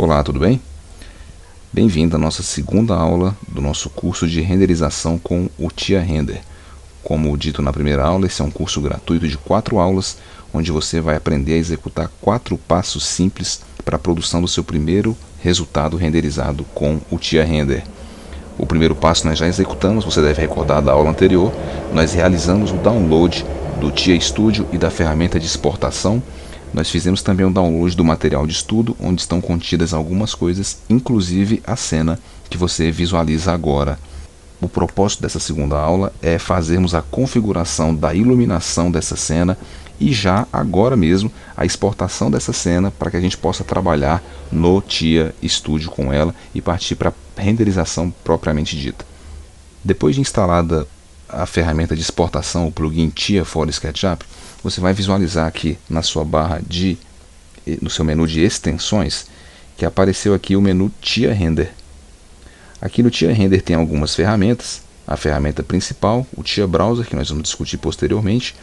Olá, tudo bem? Bem-vindo à nossa segunda aula do nosso curso de renderização com o Tia Render. Como dito na primeira aula, esse é um curso gratuito de 4 aulas, onde você vai aprender a executar 4 passos simples para a produção do seu primeiro resultado renderizado com o Tia Render. O primeiro passo nós já executamos, você deve recordar da aula anterior. Nós realizamos o download do Tia Studio e da ferramenta de exportação. Nós fizemos também o download do material de estudo, onde estão contidas algumas coisas, inclusive a cena que você visualiza agora. O propósito dessa segunda aula é fazermos a configuração da iluminação dessa cena e já agora mesmo a exportação dessa cena para que a gente possa trabalhar no Tia Studio com ela e partir para a renderização propriamente dita. Depois de instalada a ferramenta de exportação, o plugin Tia for SketchUp, você vai visualizar aqui na sua barra no seu menu de extensões, que apareceu aqui o menu Tia Render. Aqui no Tia Render tem algumas ferramentas, a ferramenta principal, o Tia Browser, que nós vamos discutir posteriormente,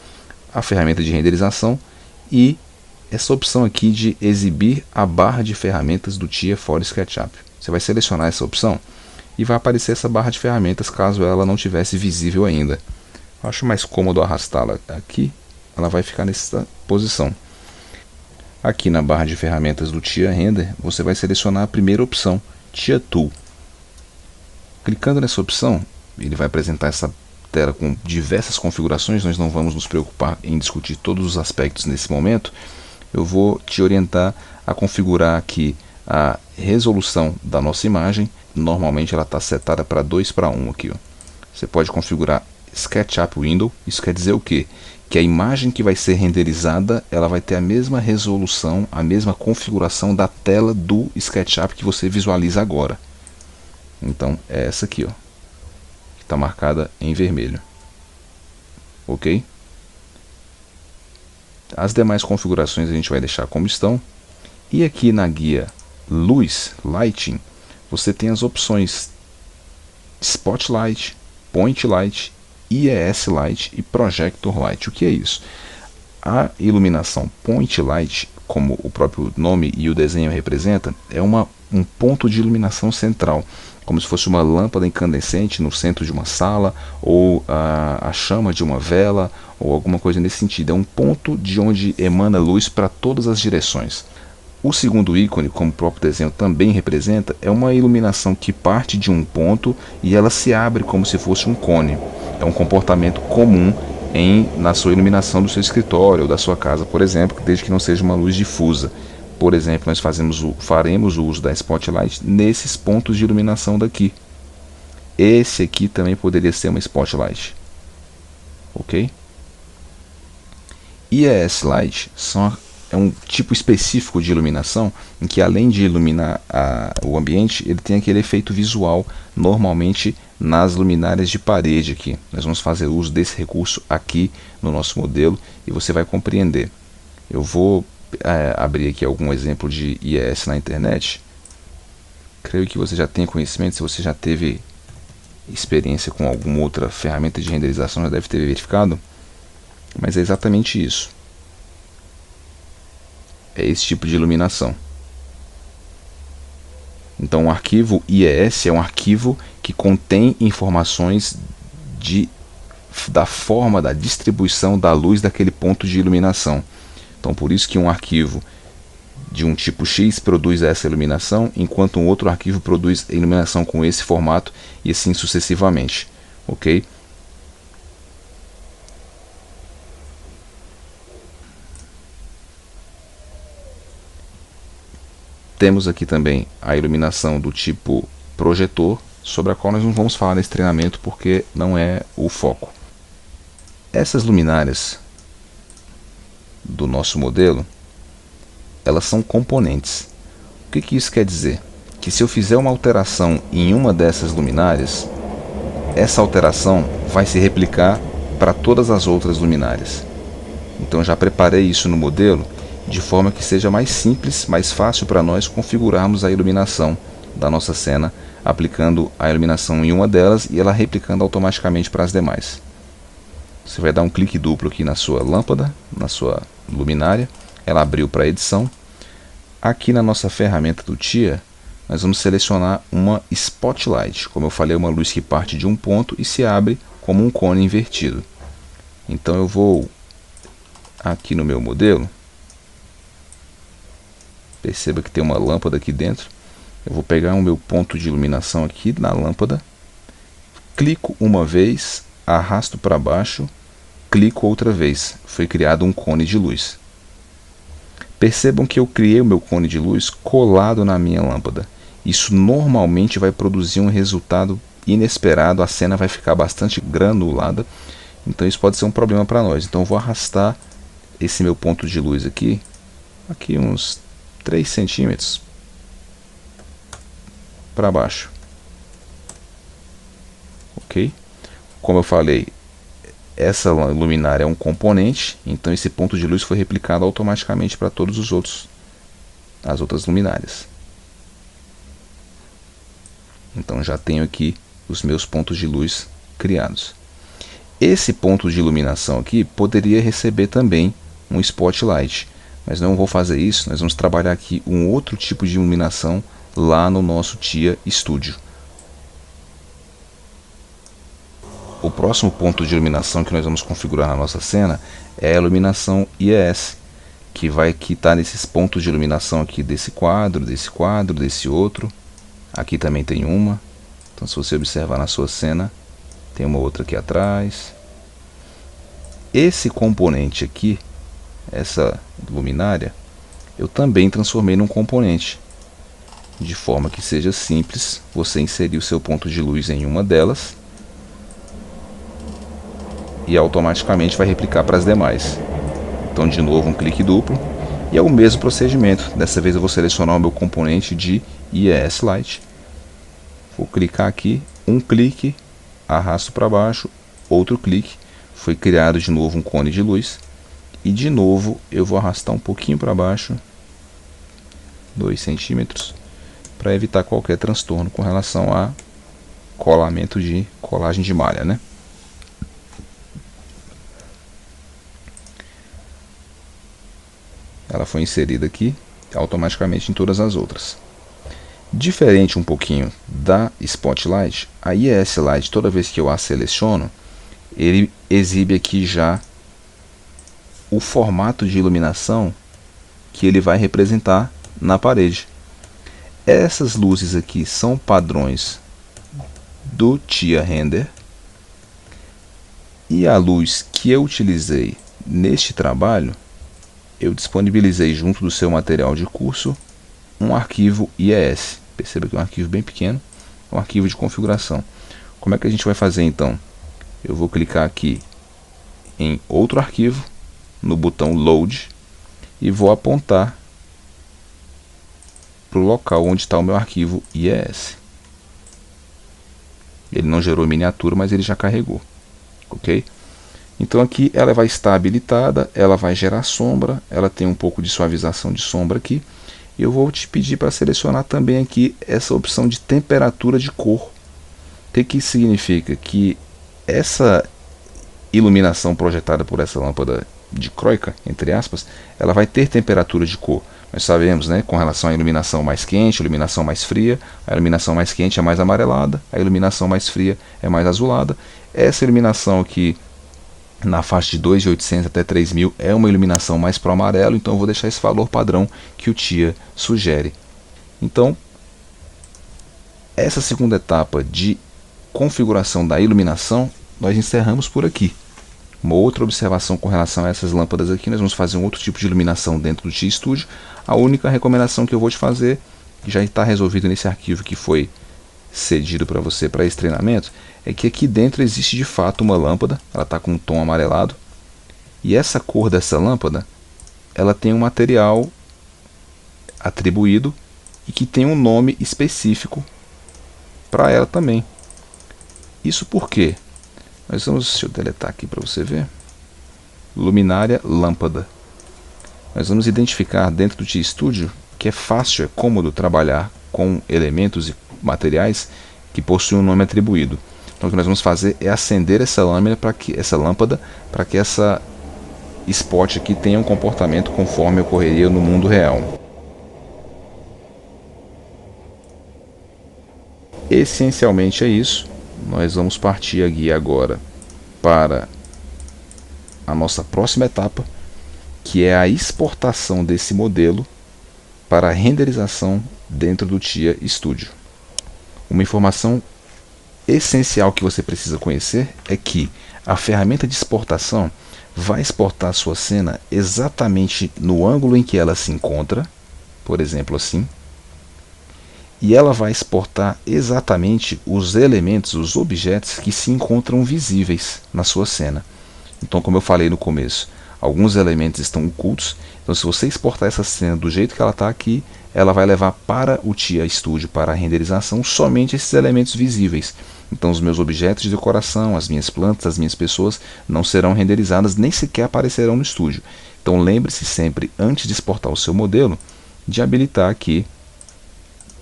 a ferramenta de renderização e essa opção aqui de exibir a barra de ferramentas do Tia for SketchUp. Você vai selecionar essa opção e vai aparecer essa barra de ferramentas caso ela não tivesse visível ainda. Acho mais cômodo arrastá-la aqui, ela vai ficar nessa posição. Aqui na barra de ferramentas do Tia Render, você vai selecionar a primeira opção, Tia Tool. Clicando nessa opção, ele vai apresentar essa tela com diversas configurações. Nós não vamos nos preocupar em discutir todos os aspectos nesse momento. Eu vou te orientar a configurar aqui a resolução da nossa imagem. Normalmente ela está setada para 2:1 aqui. Você pode configurar SketchUp Window. Isso quer dizer o quê? Que a imagem que vai ser renderizada, ela vai ter a mesma resolução, a mesma configuração da tela do SketchUp que você visualiza agora. Então é essa aqui, ó, que está marcada em vermelho. Ok? As demais configurações a gente vai deixar como estão. E aqui na guia Luz, Lighting, você tem as opções Spotlight, Point Light, IES Light e Projector Light. O que é isso? A iluminação Point Light, como o próprio nome e o desenho representa, é um ponto de iluminação central, como se fosse uma lâmpada incandescente no centro de uma sala, ou a chama de uma vela, ou alguma coisa nesse sentido. É um ponto de onde emana luz para todas as direções. O segundo ícone, como o próprio desenho também representa, é uma iluminação que parte de um ponto e ela se abre como se fosse um cone. É um comportamento comum na sua iluminação do seu escritório ou da sua casa, por exemplo, desde que não seja uma luz difusa. Por exemplo, nós faremos o uso da Spotlight nesses pontos de iluminação daqui. Esse aqui também poderia ser uma Spotlight. Ok? IES Light é um tipo específico de iluminação em que, além de iluminar o ambiente, ele tem aquele efeito visual, normalmente nas luminárias de parede aqui. Nós vamos fazer uso desse recurso aqui no nosso modelo e você vai compreender. Eu vou abrir aqui algum exemplo de IES na internet. Creio que você já tem conhecimento, se você já teve experiência com alguma outra ferramenta de renderização, já deve ter verificado, mas é exatamente isso. É esse tipo de iluminação. Então o arquivo IES é um arquivo que contém informações da forma da distribuição da luz daquele ponto de iluminação. Então por isso que um arquivo de um tipo X produz essa iluminação, enquanto um outro arquivo produz iluminação com esse formato e assim sucessivamente. Ok? Temos aqui também a iluminação do tipo projetor, sobre a qual nós não vamos falar nesse treinamento porque não é o foco. Essas luminárias do nosso modelo, elas são componentes. O que isso quer dizer? Que se eu fizer uma alteração em uma dessas luminárias, essa alteração vai se replicar para todas as outras luminárias. Então já preparei isso no modelo de forma que seja mais simples, mais fácil para nós configurarmos a iluminação da nossa cena, aplicando a iluminação em uma delas e ela replicando automaticamente para as demais. Você vai dar um clique duplo aqui na sua lâmpada, na sua luminária, ela abriu para edição. Aqui na nossa ferramenta do TIA, nós vamos selecionar uma Spotlight. Como eu falei, é uma luz que parte de um ponto e se abre como um cone invertido. Então eu vou aqui no meu modelo. Perceba que tem uma lâmpada aqui dentro. Eu vou pegar o meu ponto de iluminação aqui na lâmpada. Clico uma vez, arrasto para baixo, clico outra vez. Foi criado um cone de luz. Percebam que eu criei o meu cone de luz colado na minha lâmpada. Isso normalmente vai produzir um resultado inesperado, a cena vai ficar bastante granulada, então isso pode ser um problema para nós. Então eu vou arrastar esse meu ponto de luz aqui uns 3 centímetros para baixo. Ok? Como eu falei, essa luminária é um componente, então esse ponto de luz foi replicado automaticamente para todos as outras luminárias. Então já tenho aqui os meus pontos de luz criados. Esse ponto de iluminação aqui poderia receber também um spotlight, mas não vou fazer isso. Nós vamos trabalhar aqui um outro tipo de iluminação lá no nosso TIA Studio. O próximo ponto de iluminação que nós vamos configurar na nossa cena é a iluminação IES, que vai estar nesses pontos de iluminação aqui desse quadro, desse outro. Aqui também tem uma. Então se você observar na sua cena, tem uma outra aqui atrás. Esse componente aqui, essa luminária, eu também transformei num componente, de forma que seja simples você inserir o seu ponto de luz em uma delas e automaticamente vai replicar para as demais. Então de novo um clique duplo e é o mesmo procedimento. Dessa vez eu vou selecionar o meu componente de IES Light. Vou clicar aqui, um clique, arrasto para baixo, outro clique, foi criado de novo um cone de luz. E de novo eu vou arrastar um pouquinho para baixo, 2 centímetros, para evitar qualquer transtorno com relação a colagem de malha, né? Ela foi inserida aqui automaticamente em todas as outras. Diferente um pouquinho da Spotlight, a IES Light, toda vez que eu a seleciono, ele exibe aqui já o formato de iluminação que ele vai representar na parede. Essas luzes aqui são padrões do TIA Render, e a luz que eu utilizei neste trabalho, eu disponibilizei junto do seu material de curso um arquivo IES. Perceba que é um arquivo bem pequeno, um arquivo de configuração. Como é que a gente vai fazer então? Eu vou clicar aqui em outro arquivo, no botão Load, e vou apontar para o local onde está o meu arquivo IES. Ele não gerou miniatura, mas ele já carregou. Ok? Então aqui ela vai estar habilitada, ela vai gerar sombra, ela tem um pouco de suavização de sombra aqui. Eu vou te pedir para selecionar também aqui essa opção de temperatura de cor. O que isso significa? Que essa iluminação projetada por essa lâmpada de Croica, entre aspas, ela vai ter temperatura de cor. Nós sabemos, né, com relação à iluminação mais quente, iluminação mais fria, a iluminação mais quente é mais amarelada, a iluminação mais fria é mais azulada. Essa iluminação aqui na faixa de 2.800 até 3.000 é uma iluminação mais para o amarelo, então eu vou deixar esse valor padrão que o TIA sugere. Então, essa segunda etapa de configuração da iluminação, nós encerramos por aqui. Uma outra observação com relação a essas lâmpadas aqui, nós vamos fazer um outro tipo de iluminação dentro do TIA Studio. A única recomendação que eu vou te fazer, que já está resolvido nesse arquivo que foi cedido para você para esse treinamento, é que aqui dentro existe de fato uma lâmpada, ela está com um tom amarelado, e essa cor dessa lâmpada, ela tem um material atribuído e que tem um nome específico para ela também. Isso por quê? Deixa eu deletar aqui para você ver. Luminária lâmpada. Nós vamos identificar dentro do TIA Studio que é fácil, é cômodo trabalhar com elementos e materiais que possuem um nome atribuído. Então o que nós vamos fazer é acender essa lâmpada para que essa spot aqui tenha um comportamento conforme ocorreria no mundo real. essencialmente é isso. Nós vamos partir aqui agora para a nossa próxima etapa, que é a exportação desse modelo para a renderização dentro do TIA Studio. Uma informação essencial que você precisa conhecer é que a ferramenta de exportação vai exportar a sua cena exatamente no ângulo em que ela se encontra, por exemplo assim, e ela vai exportar exatamente os elementos, os objetos que se encontram visíveis na sua cena. Então, como eu falei no começo, alguns elementos estão ocultos. Então, se você exportar essa cena do jeito que ela está aqui, ela vai levar para o TIA Studio, para a renderização, somente esses elementos visíveis. Então, os meus objetos de decoração, as minhas plantas, as minhas pessoas não serão renderizadas, nem sequer aparecerão no estúdio. Então, lembre-se sempre, antes de exportar o seu modelo, de habilitar aqui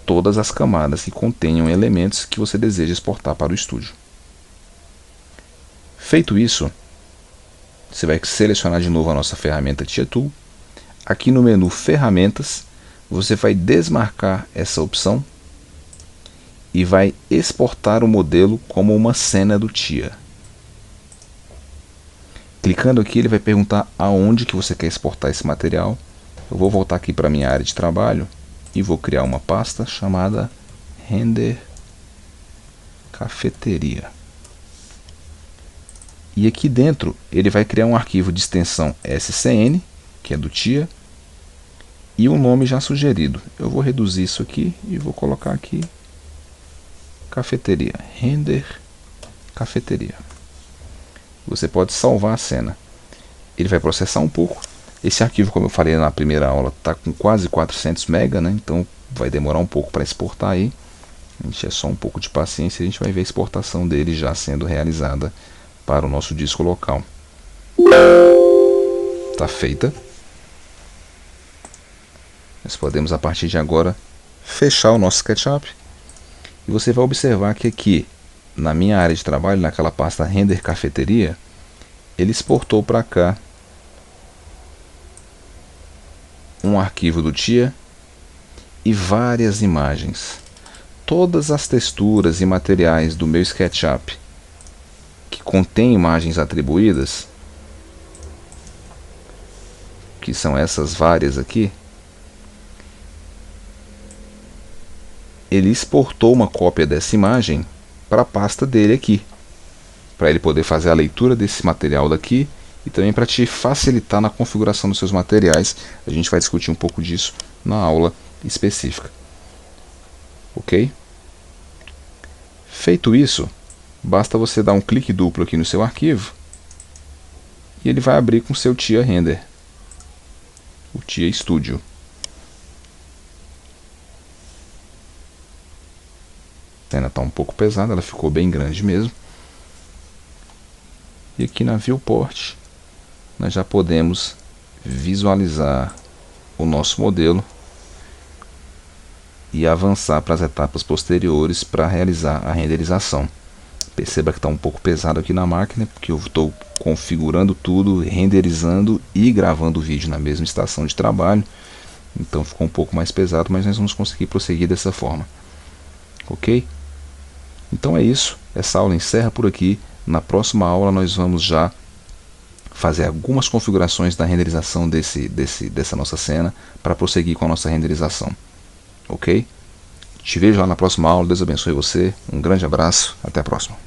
todas as camadas que contenham elementos que você deseja exportar para o estúdio. Feito isso, você vai selecionar de novo a nossa ferramenta TIA Tool. Aqui no menu Ferramentas, você vai desmarcar essa opção e vai exportar o modelo como uma cena do TIA. Clicando aqui, ele vai perguntar aonde que você quer exportar esse material. Eu vou voltar aqui para a minha área de trabalho e vou criar uma pasta chamada Render Cafeteria. E aqui dentro ele vai criar um arquivo de extensão SCN, que é do TIA, e um nome já sugerido. Eu vou reduzir isso aqui e vou colocar aqui Cafeteria, Render Cafeteria. Você pode salvar a cena. Ele vai processar um pouco. Esse arquivo, como eu falei na primeira aula, está com quase 400 MB, né? Então vai demorar um pouco para exportar aí. A gente é só um pouco de paciência e a gente vai ver a exportação dele já sendo realizada para o nosso disco local. Está feita. Nós podemos a partir de agora fechar o nosso SketchUp. E você vai observar que aqui na minha área de trabalho, naquela pasta Render Cafeteria, ele exportou para cá um arquivo do TIA e várias imagens. Todas as texturas e materiais do meu SketchUp que contém imagens atribuídas, que são essas várias aqui, ele exportou uma cópia dessa imagem para a pasta dele aqui, para ele poder fazer a leitura desse material daqui e também para te facilitar na configuração dos seus materiais. A gente vai discutir um pouco disso na aula específica. Ok? Feito isso, basta você dar um clique duplo aqui no seu arquivo e ele vai abrir com o seu TIA Render, o TIA Studio. A cena está um pouco pesada, ela ficou bem grande mesmo. E aqui na Viewport nós já podemos visualizar o nosso modelo e avançar para as etapas posteriores para realizar a renderização. Perceba que está um pouco pesado aqui na máquina, porque eu estou configurando tudo, renderizando e gravando o vídeo na mesma estação de trabalho. Então ficou um pouco mais pesado, mas nós vamos conseguir prosseguir dessa forma. Ok? Então é isso, essa aula encerra por aqui. Na próxima aula nós vamos já fazer algumas configurações da renderização dessa nossa cena para prosseguir com a nossa renderização. Ok? Te vejo lá na próxima aula, Deus abençoe você, um grande abraço, até a próxima.